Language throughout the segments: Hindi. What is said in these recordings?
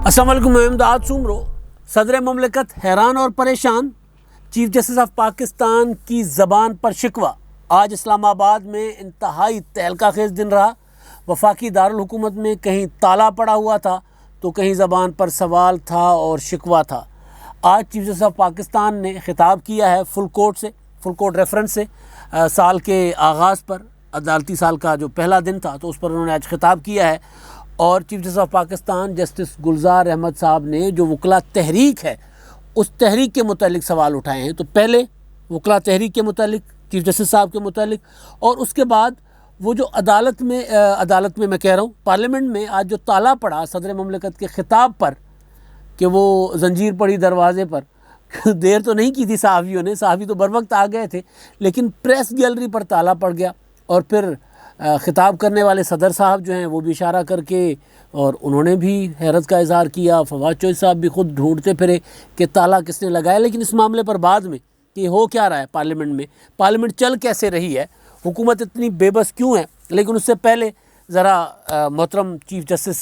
अस्सलाम वालेकुम, मैं इमदाद सुमरो। सदर ममलिकत हैरान और परेशान, चीफ जस्टिस ऑफ पाकिस्तान की ज़बान पर शिकवा। आज इस्लामाबाद में इंतहाई तहलका खेज दिन रहा। वफाकी दारुल हुकूमत में कहीं ताला पड़ा हुआ था तो कहीं ज़बान पर सवाल था और शिकवा था। आज चीफ जस्टिस ऑफ पाकिस्तान ने खिताब किया है फुल कोर्ट रेफरेंस से साल के आगाज़ पर, अदालती साल का जो पहला दिन था तो उस पर उन्होंने आज खिताब किया है। और chief justice of Pakistan justice Gulzar Ahmed साहब ने जो वकला तहरीक है उस तहरीक के मुतालिक सवाल उठाए हैं। तो पहले वकला तहरीक के मुतालिक, चीफ जस्टिस साहब के मुतालिक, और उसके बाद वो जो अदालत में मैं कह रहा हूँ पार्लियामेंट में आज जो ताला पड़ा सदर ममलिकत के ख़िताब पर कि वो जंजीर पड़ी दरवाज़े पर देर तो नहीं की थी सहाफ़ियों ने, सहाफ़ी तो बर वक्त आ गए थे, लेकिन प्रेस गैलरी पर ताला पड़ गया। और फिर ख़िताब करने वाले सदर साहब जो हैं वो भी इशारा करके और उन्होंने भी हैरत का इज़हार किया। फवाद चौधरी साहब भी ख़ुद ढूंढते फिरे कि ताला किसने लगाया। लेकिन इस मामले पर बाद में कि हो क्या रहा है पार्लियामेंट में, पार्लियामेंट चल कैसे रही है, हुकूमत इतनी बेबस क्यों है। लेकिन उससे पहले ज़रा मोहतरम chief justice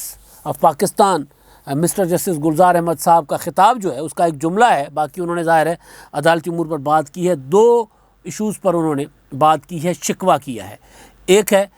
of Pakistan mister justice Gulzar Ahmed साहब का ख़िताब जो है उसका एक जुमला है। बाकी उन्होंने ज़ाहिर है अदालती उमूर पर बात की है, दो इशूज़ पर उन्होंने बात की है, शिकवा किया है। एक है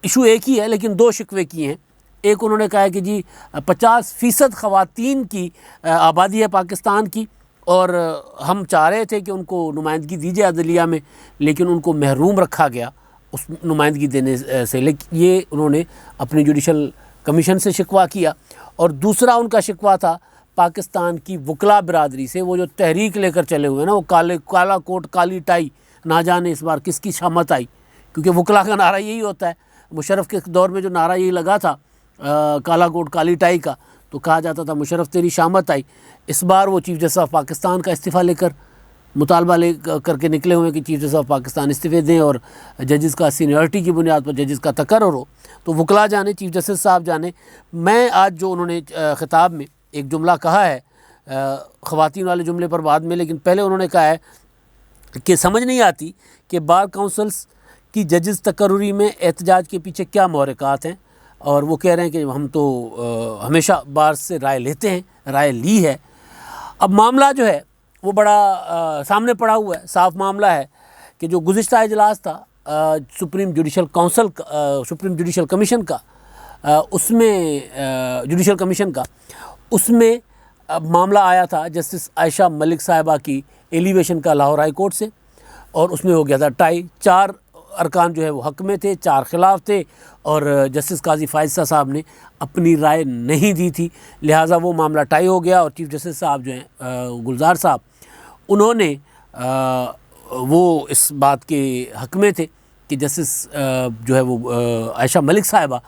इशू एक ही है लेकिन दो शिकवे किए हैं। एक उन्होंने कहा है कि जी 50% ख़वातीन की आबादी है पाकिस्तान की और हम चाह रहे थे कि उनको नुमाइंदगी दी जाए अदलिया में, लेकिन उनको महरूम रखा गया उस नुमाइंदगी देने से। लेकिन ये उन्होंने अपनी जुडिशल कमीशन से शिकवा किया। और दूसरा उनका शिकवा था पाकिस्तान की वकला बिरादरी से। वो जो तहरीक लेकर चले हुए ना, वो काला कोट काली टाई, ना जाने इस बार किसकी शामत आई, क्योंकि वकला का नारा यही होता है। मुशर्रफ के दौर में जो नारा यही लगा था काला कोट काली टाई का, तो कहा जाता था मुशर्रफ तेरी शामत आई। इस बार वो चीफ जस्टिस ऑफ पाकिस्तान का इस्तीफ़ा लेकर मुतालबा करके निकले हुए कि चीफ जस्टिस ऑफ पाकिस्तान इस्तीफ़े दें और जजेस का सीनियरिटी की बुनियाद पर जजेस का तकर्रुर हो। तो वकला जाने, चीफ जस्टिस साहब जाने। मैं आज जो उन्होंने ख़िताब में एक जुमला कहा है, ख़वातीन वाले जुमले पर बाद में, लेकिन पहले उन्होंने कहा है कि समझ नहीं आती कि बार काउंसिल्स कि जजेस तकर्रुरी में एहतजाज के पीछे क्या महरक़ात हैं। और वो कह रहे हैं कि हम तो हमेशा बार से राय लेते हैं, राय ली है। अब मामला जो है वो बड़ा सामने पड़ा हुआ है, साफ मामला है कि जो गुज़िश्ता इजलास था सुप्रीम जुडिशल कमीशन का, उसमें मामला आया था जस्टिस आयशा मलिक साहिबा की एलिवेशन का लाहौर हाई कोर्ट से, और उसमें हो गया था टाई। 4 अरकान जो है वो हक में थे, 4 खिलाफ थे, और जस्टिस काजी फायज़ा साहब ने अपनी राय नहीं दी थी, लिहाजा वो मामला टाई हो गया। और चीफ जस्टिस साहब जो हैं गुलजार साहब, उन्होंने वो इस बात के हक में थे कि जस्टिस जो है वो आयशा मलिक साहिबा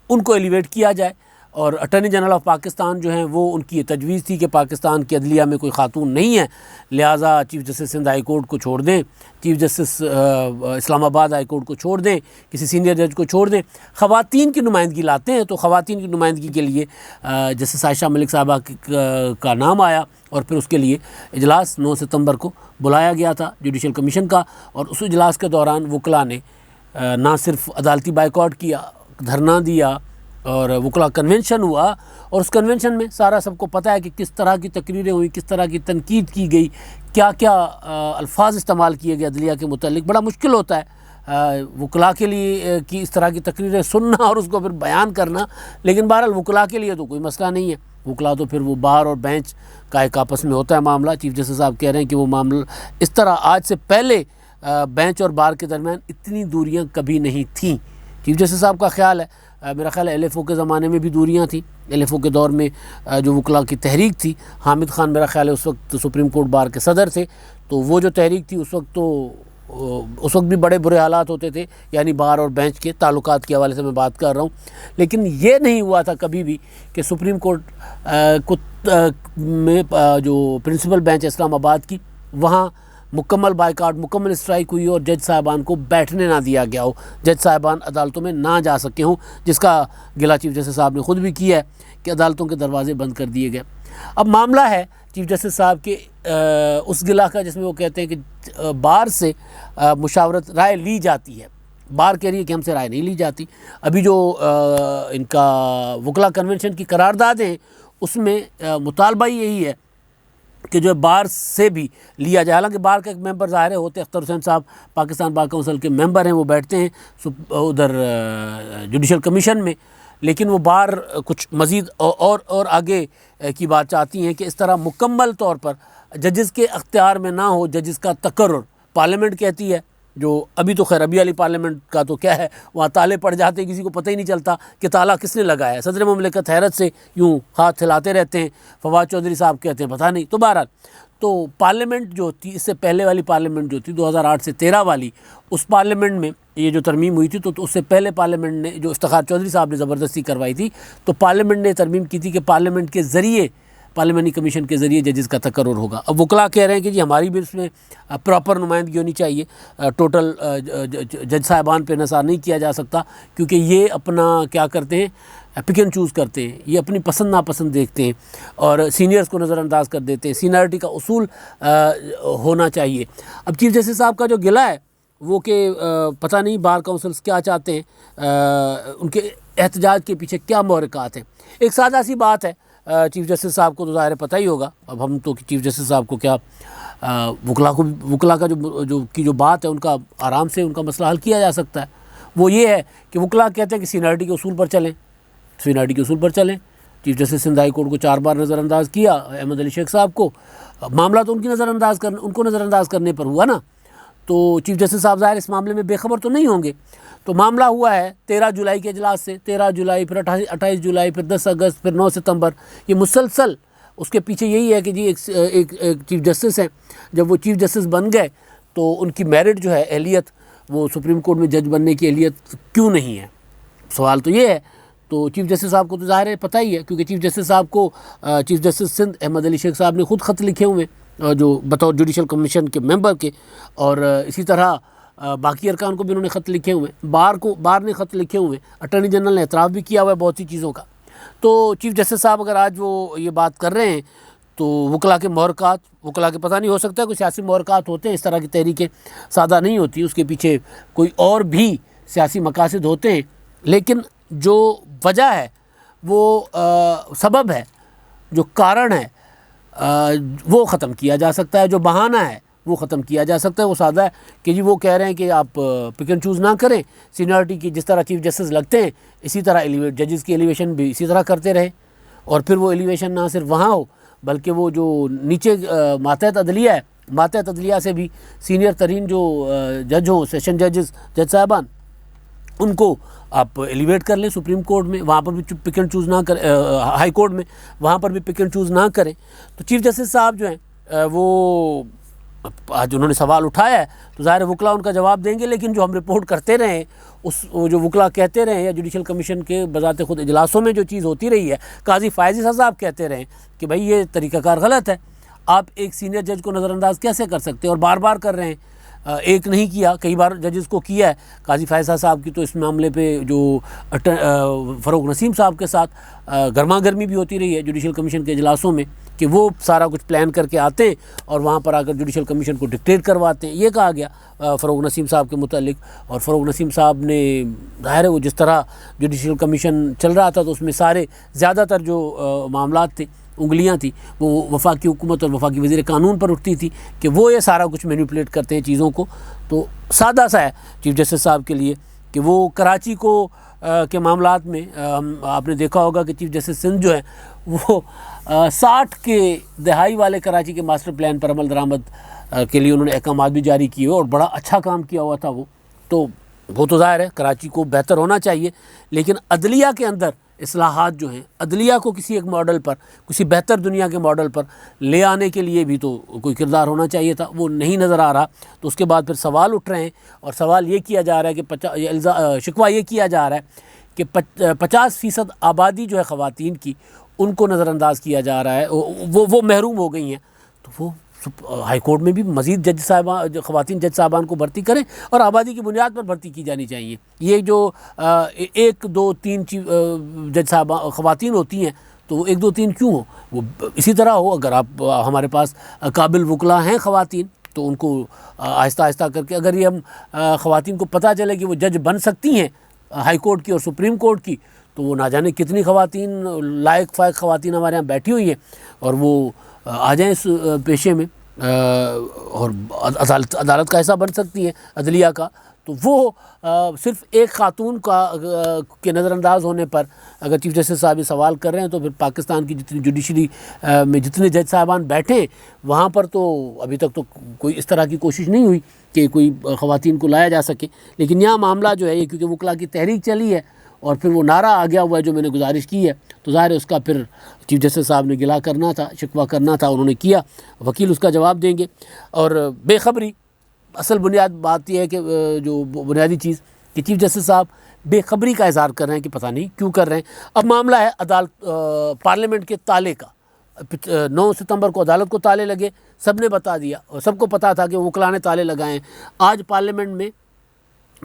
उनको एलिवेट किया जाए। और अटॉर्नी जनरल ऑफ पाकिस्तान जो हैं वो उनकी ये तजवीज़ थी कि पाकिस्तान की अदलिया में कोई खातून नहीं है, लिहाजा chief justice Sindh high court को छोड़ दें, chief justice Islamabad high court को छोड़ दें, किसी सीनियर जज को छोड़ दें, ख़वातीन की नुमाइंदगी लाते हैं। तो ख़वातीन की नुमाइंदगी के लिए जस्टिस आयशा मलिक साहिबा का नाम आया और फिर उसके लिए इजलास 9 सितंबर को बुलाया गया था जुडिशल कमीशन का। और उस इजलास के दौरान वकला ने ना सिर्फ अदालती बाइकआउट किया, धरना दिया, और वकला कन्वेंशन हुआ। और उस कन्वेंशन में सारा सबको पता है कि किस तरह की तकरीरें हुई, किस तरह की तनकीद की गई, क्या क्या अल्फाज इस्तेमाल किए गए अदलिया के मुतालिक। बड़ा मुश्किल होता है वकला के लिए कि इस तरह की तकरीरें सुनना और उसको फिर बयान करना, लेकिन बहरहाल वकला के लिए तो कोई मसला नहीं है। वकला तो फिर वो बार और बेंच का एक आपस में होता है मामला। चीफ जस्टिस साहब कह रहे हैं कि वो मामला इस तरह, आज से पहले बेंच और बार के दरमियान इतनी दूरियाँ कभी नहीं थीं। चीफ जस्टिस साहब का ख्याल है, मेरा ख्याल है LFO के ज़माने में भी दूरियां थी। LFO के दौर में जो वकला की तहरीक थी, हामिद खान मेरा ख्याल है उस वक्त सुप्रीम कोर्ट बार के सदर थे, तो वो जो तहरीक थी उस वक्त भी बड़े बुरे हालात होते थे, यानी बार और बेंच के ताल्लुकात के हवाले से मैं बात कर रहा हूँ। लेकिन ये नहीं हुआ था कभी भी कि सुप्रीम कोर्ट में जो प्रिंसिपल बेंच इस्लामाबाद की, वहाँ मुकम्मल बाइकआउट, मुकम्मल स्ट्राइक हुई और जज साहिबान को बैठने ना दिया गया हो, जज साहिबान अदालतों में ना जा सके हों, जिसका गिला चीफ जस्टिस साहब ने ख़ुद भी किया है कि अदालतों के दरवाजे बंद कर दिए गए। अब मामला है चीफ जस्टिस साहब के उस गिला का जिसमें वो कहते हैं कि बार से मुशावरत राय ली जाती है, बार कह रही है कि हमसे राय नहीं ली जाती। अभी जो इनका वकला कन्वेंशन की करारदाद हैं उसमें मुतालबा ही यही है कि जो बार से भी लिया जाए। हालांकि बार का एक मेंबर ज़ाहिर होते अख्तर हुसैन साहब पाकिस्तान बार काउंसिल के मेंबर हैं, वो बैठते हैं उधर जुडिशल कमीशन में, लेकिन वो बार कुछ मज़ीद और आगे की बात चाहती हैं कि इस तरह मुकम्मल तौर पर जजेस के अख्तियार में ना हो, जजेस का तकर्रुर पार्लियामेंट कहती है, जो अभी तो खैर अभी वाली पार्लियामेंट का तो क्या है, वहाँ ताले पड़ जाते हैं, किसी को पता ही नहीं चलता कि ताला किसने लगाया है। सदर ममलिकत हैरत से यूँ हाथ हिलाते रहते हैं, फवाद चौधरी साहब कहते हैं पता नहीं। तो बहरहाल तो पार्लियामेंट जो थी, इससे पहले वाली पार्लियामेंट जो थी 2008 से 13 वाली, उस पार्लियामेंट में ये जो तरमीम हुई थी, तो उससे पहले पार्लियामेंट ने जो इफ्तिखार चौधरी साहब ने ज़बरदस्ती करवाई थी, तो पार्लियामेंट ने तरमीम की थी कि पार्लियामेंट के ज़रिए, पार्लियामानी कमीशन के ज़रिए जजेस का तकर्रुर होगा। अब वकला कह रहे हैं कि जी हमारी भी इसमें प्रॉपर नुमाइंदगी होनी चाहिए, टोटल जज साहिबान पे इंहसार नहीं किया जा सकता, क्योंकि ये अपना क्या करते हैं, पिक एंड चूज़ करते हैं, ये अपनी पसंद नापसंद देखते हैं और सीनियर्स को नज़रअंदाज कर देते हैं। सीनियरिटी का उसूल होना चाहिए। अब चीफ जस्टिस साहब का जो गिला है वो कि पता नहीं बार काउंसिल्स क्या चाहते हैं, उनके एहतजाज के पीछे क्या महरक़ात हैं। एक सादा सी बात है, चीफ जस्टिस साहब को तो ज़ाहिर पता ही होगा, अब हम तो चीफ जस्टिस साहब को क्या, वकला का जो बात है, उनका आराम से उनका मसला हल किया जा सकता है। वो ये है कि वकला कहते हैं कि सीनियरिटी के उसूल पर चलें, सीनियरिटी के उसूल पर चलें। Chief justice Sindh high court को 4 बार नज़रअंदाज किया अहमद अली शेख साहब को, मामला तो उनको नज़रअंदाज करने पर हुआ ना, तो चीफ जस्टिस साहब ज़ाहिर इस मामले में बेखबर तो नहीं होंगे। तो मामला हुआ है 13 जुलाई के इजलास से, 13 जुलाई फिर 28 जुलाई फिर 10 अगस्त फिर 9 सितंबर, ये मुसलसल उसके पीछे यही है कि जी एक चीफ जस्टिस हैं, जब वो चीफ जस्टिस बन गए तो उनकी मेरिट जो है, अहलियत, वो सुप्रीम कोर्ट में जज बनने की अहलियत क्यों नहीं है, सवाल तो ये है। तो चीफ जस्टिस साहब को तो ज़ाहिर है पता ही है, क्योंकि चीफ जस्टिस साहब को चीफ जस्टिस सिंध अहमद अली शेख साहब ने ख़ुद ख़त लिखे हुए जो बतौर जुडिशल कमीशन के मेंबर के, और इसी तरह बाकी अरकान को भी उन्होंने ख़त लिखे हुए, बार ने ख़त लिखे हुए, अटर्नी जनरल ने एतराफ़ भी किया हुआ है बहुत सी चीज़ों का। तो चीफ जस्टिस साहब अगर आज वो ये बात कर रहे हैं तो वकला के महरक़ात, वकला के पता नहीं, हो सकता है कोई सियासी महरक़ात होते हैं, इस तरह की तहरीकें सादा नहीं होती, उसके पीछे कोई और भी सियासी मकासद होते हैं, लेकिन जो वजह है वो सबब है, जो कारण है वो ख़त्म किया जा सकता है, जो बहाना है वो ख़त्म किया जा सकता है। वो सादा है कि जी वो कह रहे हैं कि आप पिक एंड चूज़ ना करें, सीनियरिटी की जिस तरह चीफ जस्टिस लगते हैं इसी तरह जजेस की एलिवेशन भी इसी तरह करते रहे, और फिर वो एलिवेशन ना सिर्फ वहाँ हो बल्कि वो जो नीचे मातहत अदलिया है, मातहत अदलिया से भी सीनियर तरीन जो जज हों, सेशन जज साहबान, उनको आप एलिवेट कर लें सुप्रीम कोर्ट में, वहाँ पर भी पिक एंड चूज़ ना करें, हाई कोर्ट में वहाँ पर भी पिक एंड चूज़ ना करें। तो चीफ जस्टिस साहब जो हैं वो आज उन्होंने सवाल उठाया है, तो ज़ाहिर वकला उनका जवाब देंगे, लेकिन जो हम रिपोर्ट करते रहे, वो जो वकला कहते रहे या जुडिशल कमीशन के बजाते खुद इजलासों में जो चीज़ होती रही है, काजी फ़ायज़ी साहब कहते रहे कि भाई ये तरीक़ाकार गलत है, आप एक सीनियर जज को नज़रअंदाज कैसे कर सकते हैं, और बार बार कर रहे हैं, एक नहीं किया, कई बार जजेस को किया है। काजी फ़ायज़ा साहब की तो इस मामले पे जो फ़रूक नसीम साहब के साथ गर्मा गर्मी भी होती रही है जुडिशल कमीशन के इजलासों में, कि वो सारा कुछ प्लान करके आते हैं और वहाँ पर आकर जुडिशल कमीशन को डिक्टेट करवाते हैं। ये कहा गया फ़रूक नसीम साहब के मुतालिक, और फ़रूक नसीम साहब ने ज़ाहिर है वो जिस तरह जुडिशल कमीशन चल रहा था तो उसमें सारे ज़्यादातर जो मामलात थे, उंगलियां थी, वो वफाकी हुकूमत और वफाकी वज़ीर कानून पर उठती थी कि वो ये सारा कुछ मैनिपुलेट करते हैं चीज़ों को। तो सादा सा है चीफ जस्टिस साहब के लिए कि वो कराची को के मामलात में आपने देखा होगा कि चीफ जस्टिस सिंध जो है वो 60 के दहाई वाले कराची के मास्टर प्लान पर अमल दरामद के लिए उन्होंने अहकाम भी जारी किए और बड़ा अच्छा काम किया हुआ था वो तो ज़ाहिर है कराची को बेहतर होना चाहिए, लेकिन अदलिया के अंदर इस्लाहात जो हैं, अदलिया को किसी एक मॉडल पर, किसी बेहतर दुनिया के मॉडल पर ले आने के लिए भी तो कोई किरदार होना चाहिए था, वो नहीं नज़र आ रहा। तो उसके बाद फिर सवाल उठ रहे हैं, और सवाल ये किया जा रहा है कि शिकवा ये किया जा रहा है कि 50% आबादी जो है ख़वातीन की, उनको नज़रअंदाज किया जा रहा है, वो महरूम हो गई हैं। तो वो हाई कोर्ट में भी मज़ीद जज साहबान, ख़वातीन जज साहबान को भर्ती करें और आबादी की बुनियाद पर भर्ती की जानी चाहिए। ये जो 1 2 3 जज साहबा ख़वातीन होती हैं तो वो 1 2 3 क्यों हो, वो इसी तरह हो। अगर आप हमारे पास काबिल वकला हैं ख़वातीन तो उनको आहिस्ता आहिस्ता करके, अगर ये हम ख़वातीन को पता चले कि वो जज बन सकती हैं हाई कोर्ट की और सुप्रीम कोर्ट की, तो वो ना जाने कितनी ख़वातीन, लायक फ़ायक ख़वातीन हमारे यहाँ बैठी हुई हैं और वो आ जाएँ इस पेशे में और अदालत का हिस्सा बन सकती हैं, अदलिया का। तो वो सिर्फ एक ख़ातून का के नज़रअंदाज होने पर अगर चीफ जस्टिस साहब ये सवाल कर रहे हैं, तो फिर पाकिस्तान की जितनी जुडिशरी में जितने जज साहबान बैठे वहाँ पर तो अभी तक तो कोई इस तरह की कोशिश नहीं हुई कि कोई ख़वातीन को लाया जा सके। लेकिन यहाँ मामला जो है ये, क्योंकि वकला की तहरीक चली है और फिर वो नारा आ गया हुआ है जो मैंने गुजारिश की है, तो ज़ाहिर है उसका फिर चीफ जस्टिस साहब ने गिला करना था, शिकवा करना था, उन्होंने किया। वकील उसका जवाब देंगे। और बेखबरी, असल बुनियाद बात यह है कि जो बुनियादी चीज़ कि चीफ जस्टिस साहब बेखबरी का इज़हार कर रहे हैं कि पता नहीं क्यों कर रहे हैं। अब मामला है अदालत पार्लियामेंट के ताले का। 9 सितंबर को अदालत को ताले लगे, सब ने बता दिया और सबको पता था कि वकला ने ताले लगाए। आज पार्लियामेंट में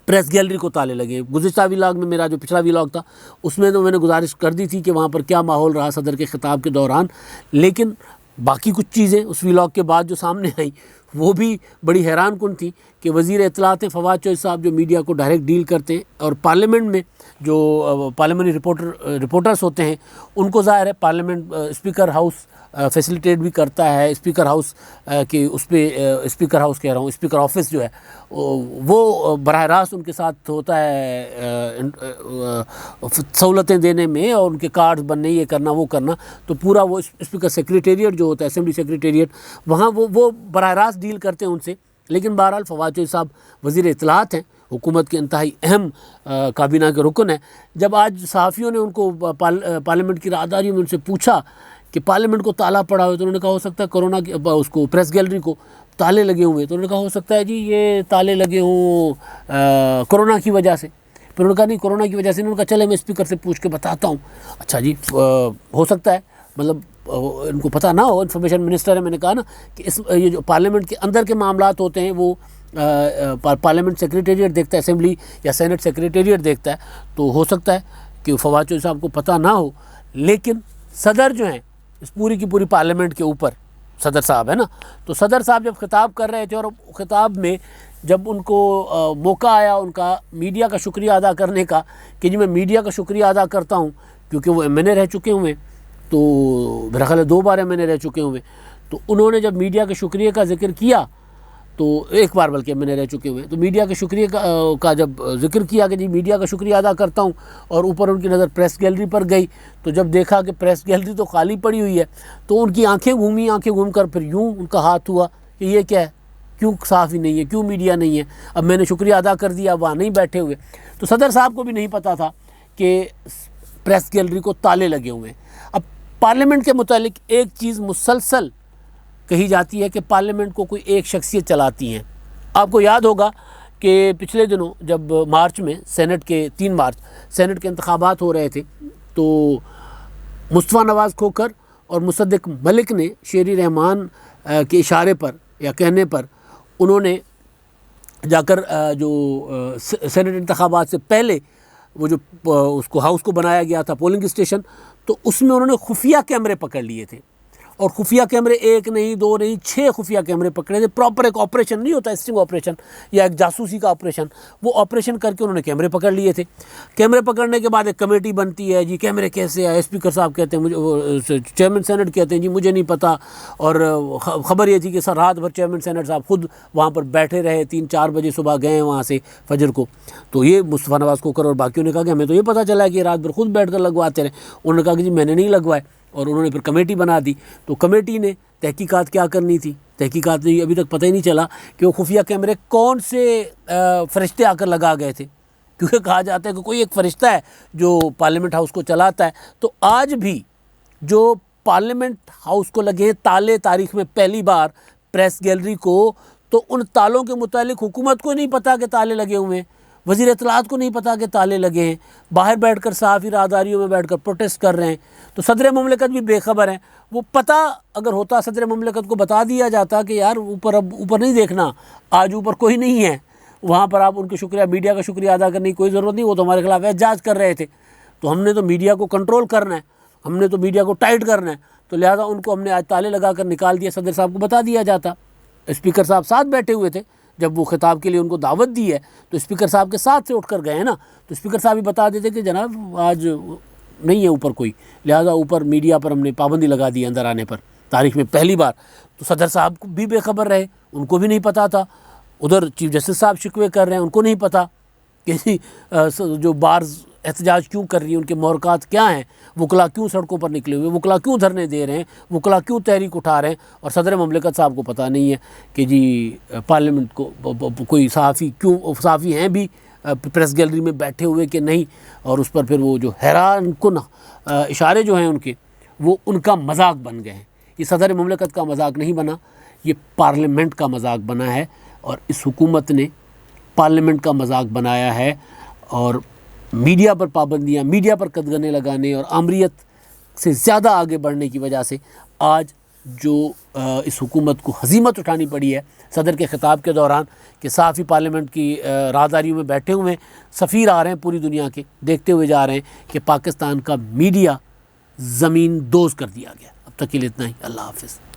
प्रेस गैलरी को ताले लगे। गुज़िश्ता व्लॉग में, मेरा जो पिछला व्लॉग था उसमें तो मैंने गुजारिश कर दी थी कि वहाँ पर क्या माहौल रहा सदर के ख़िताब के दौरान, लेकिन बाकी कुछ चीज़ें उस व्लॉग के बाद जो सामने आई वो भी बड़ी हैरान कुन थी कि वज़ीर इत्तलात फवाद चौधरी साहब जो मीडिया को डायरेक्ट डील करते हैं और पार्लियामेंट में जो पार्लियामेंट्री रिपोर्टर्स होते हैं उनको ज़ाहिर है पार्लियामेंट स्पीकर हाउस फैसिलिटेट भी करता है। स्पीकर हाउस के उस पर स्पीकर हाउस कह रहा हूँ, स्पीकर ऑफिस जो है वो बराह रास्त उनके साथ होता है सहूलतें देने में और उनके कार्ड्स बनने, ये करना वो करना। तो पूरा वो स्पीकर सेक्रेटेरिएट जो होता है, असेंबली सेक्रेटेरिएट, वहाँ वो बराह रास्त डील करते हैं उनसे। लेकिन बहरहाल फवाद चौधरी साहब वज़ीर इत्तलात हैं, हुकूमत के इंतहाई अहम काबीना के रुकन है। जब आज सहाफ़ियों ने उनको पार्लियामेंट की राहदारी में उनसे पूछा कि पार्लियामेंट को ताला पड़ा हुआ है, तो उन्होंने कहा हो सकता है कोरोना की उसको प्रेस गैलरी को ताले लगे हुए, तो उन्होंने कहा हो सकता है जी ये ताले लगे हों कोरोना की वजह से। फिर उन्होंने कहा नहीं कोरोना की वजह से नहीं। उन्होंने कहा चले मैं स्पीकर से पूछ के बताता हूँ। अच्छा जी हो सकता है, मतलब इनको पता ना हो, इन्फॉर्मेशन मिनिस्टर है। मैंने कहा ना कि ये जो पार्लियामेंट के अंदर के मामलात होते हैं वो पार्लियामेंट सेक्रेटेरिएट देखता है, असेंबली या सेनेट सेक्रेटेरिएट देखता है। तो हो सकता है कि फवाद चौधरी साहब को पता ना हो, लेकिन सदर जो हैं इस पूरी की पूरी पार्लियामेंट के ऊपर सदर साहब है ना, तो सदर साहब जब खिताब कर रहे थे और खिताब में जब उनको मौका आया उनका मीडिया का शुक्रिया अदा करने का कि जी मैं मीडिया का शुक्रिया अदा करता हूँ क्योंकि वो एमएनए रह चुके हुए, तो मेरा ख्याल है 2 बार एमएनए रह चुके हुए, तो उन्होंने जब मीडिया के शुक्रिया का जिक्र किया, तो 1 बार बल्कि एमएनए रह चुके हुए, तो मीडिया के शुक्रिया का जब जिक्र किया कि जी मीडिया का शुक्रिया अदा करता हूँ, और ऊपर उनकी नज़र प्रेस गैलरी पर गई, तो जब देखा कि प्रेस गैलरी तो खाली पड़ी हुई है, तो उनकी आंखें घूमी, आंखें घूम कर फिर यूँ उनका हाथ हुआ कि ये क्या है, क्यों साफ़ ही नहीं है, क्यों मीडिया नहीं है। अब मैंने शुक्रिया अदा कर दिया, वहाँ नहीं बैठे हुए। तो सदर साहब को भी नहीं पता था कि प्रेस गैलरी को ताले लगे हुए हैं। अब पार्लियामेंट के मुतालिक एक चीज़ मुसलसल कही जाती है कि पार्लियामेंट को कोई एक शख्सियत चलाती हैं। आपको याद होगा कि पिछले दिनों जब मार्च में सेनेट के 3 मार्च सेनेट के इंतखाबात हो रहे थे, तो मुस्तफ़ा नवाज़ खोखर और मुसद्दिक मलिक ने शेरी रहमान के इशारे पर या कहने पर उन्होंने जाकर जो सेनेट इंतखाबात से पहले वो जो उसको हाउस को बनाया गया था पोलिंग स्टेशन, तो उसमें उन्होंने खुफिया कैमरे पकड़ लिए थे। और खुफिया कैमरे 1 नहीं 2 नहीं 6 खुफिया कैमरे पकड़े थे। प्रॉपर एक ऑपरेशन नहीं होता, स्टिंग ऑपरेशन या एक जासूसी का ऑपरेशन, वो ऑपरेशन करके उन्होंने कैमरे पकड़ लिए थे। कैमरे पकड़ने के बाद एक कमेटी बनती है, जी कैमरे कैसे आए। स्पीकर साहब कहते हैं मुझे, चेयरमैन सेनेट कहते हैं जी मुझे नहीं पता। और ख़बर ये थी कि सर रात भर चेयरमैन सेनेट साहब खुद वहाँ पर बैठे रहे, 3-4 बजे सुबह गए वहाँ से फजर को। तो ये मुस्तफ़ा नवाज़ खोखर और बाकियों ने कहा कि हमें तो ये पता चला है कि रात भर खुद बैठ कर लगवाते रहे। उन्होंने कहा कि जी मैंने नहीं लगवाए, और उन्होंने फिर कमेटी बना दी। तो कमेटी ने तहकीकात क्या करनी थी, तहकीकात नहीं, अभी तक पता ही नहीं चला कि वो खुफिया कैमरे कौन से फरिश्ते आकर लगा गए थे, क्योंकि कहा जाता है कि कोई एक फ़रिश्ता है जो पार्लियामेंट हाउस को चलाता है। तो आज भी जो पार्लियामेंट हाउस को लगे ताले, तारीख में पहली बार प्रेस गैलरी को, तो उन तालों के मुतालिक हुकूमत को नहीं पता कि ताले लगे हुए हैं, वज़ीर इत्तलात को नहीं पता कि ताले लगे हैं, बाहर बैठकर सहाफ़ी राहदारियों में बैठकर प्रोटेस्ट कर रहे हैं। तो सदर मुमलिकत भी बेखबर हैं। वो पता अगर होता सदर मुमलिकत को बता दिया जाता कि यार ऊपर, अब ऊपर नहीं देखना, आज ऊपर कोई नहीं है, वहाँ पर आप उनके शुक्रिया, मीडिया का शुक्रिया अदा करने की कोई ज़रूरत नहीं, वो तो हमारे खिलाफ एहतजाज कर रहे थे। तो हमने तो मीडिया को कंट्रोल करना है, हमने तो मीडिया को टाइट करना है, तो लिहाजा उनको हमने आज ताले लगा कर निकाल दिया। सदर साहब को बता दिया जाता, स्पीकर साहब साथ बैठे हुए थे, जब वो खिताब के लिए उनको दावत दी है तो स्पीकर साहब के साथ से उठकर गए हैं ना, तो स्पीकर साहब ही बता देते कि जनाब आज नहीं है ऊपर कोई, लिहाजा ऊपर मीडिया पर हमने पाबंदी लगा दी अंदर आने पर, तारीख में पहली बार। तो सदर साहब भी बेखबर रहे, उनको भी नहीं पता था। उधर चीफ जस्टिस साहब शिकवे कर रहे हैं, उनको नहीं पता कि जो बार एहतजाज क्यों कर रही है, उनके मोहरकात क्या हैं, वकला क्यों सड़कों पर निकले हुए, वकला क्यों धरने दे रहे हैं, वकला क्यों तहरीक उठा रहे हैं। और सदर ममलिकत साहब को पता नहीं है कि जी पार्लियामेंट को कोई सहाफ़ी क्यों, सहाफ़ी हैं भी प्रेस गैलरी में बैठे हुए कि नहीं। और उस पर फिर वो जो हैरान कुन इशारे जो हैं उनके, वो उनका मजाक बन गए हैं। ये सदर ममलिकत का मजाक नहीं बना, ये पार्लियामेंट का मजाक बना है और इस हुकूमत ने पार्लियामेंट का मजाक बनाया है। और मीडिया पर पाबंदियाँ, मीडिया पर कदगने लगाने और आमरीत से ज़्यादा आगे बढ़ने की वजह से आज जो इस हुकूमत को हज़ीमत उठानी पड़ी है सदर के ख़िताब के दौरान कि सहाफ़ी पार्लियामेंट की राहदारियों में बैठे हुए सफ़ीर आ रहे हैं पूरी दुनिया के, देखते हुए जा रहे हैं कि पाकिस्तान का मीडिया ज़मीन दोज़ कर दिया गया। अब तक के लिए इतना ही। अल्लाह हाफ़िज़।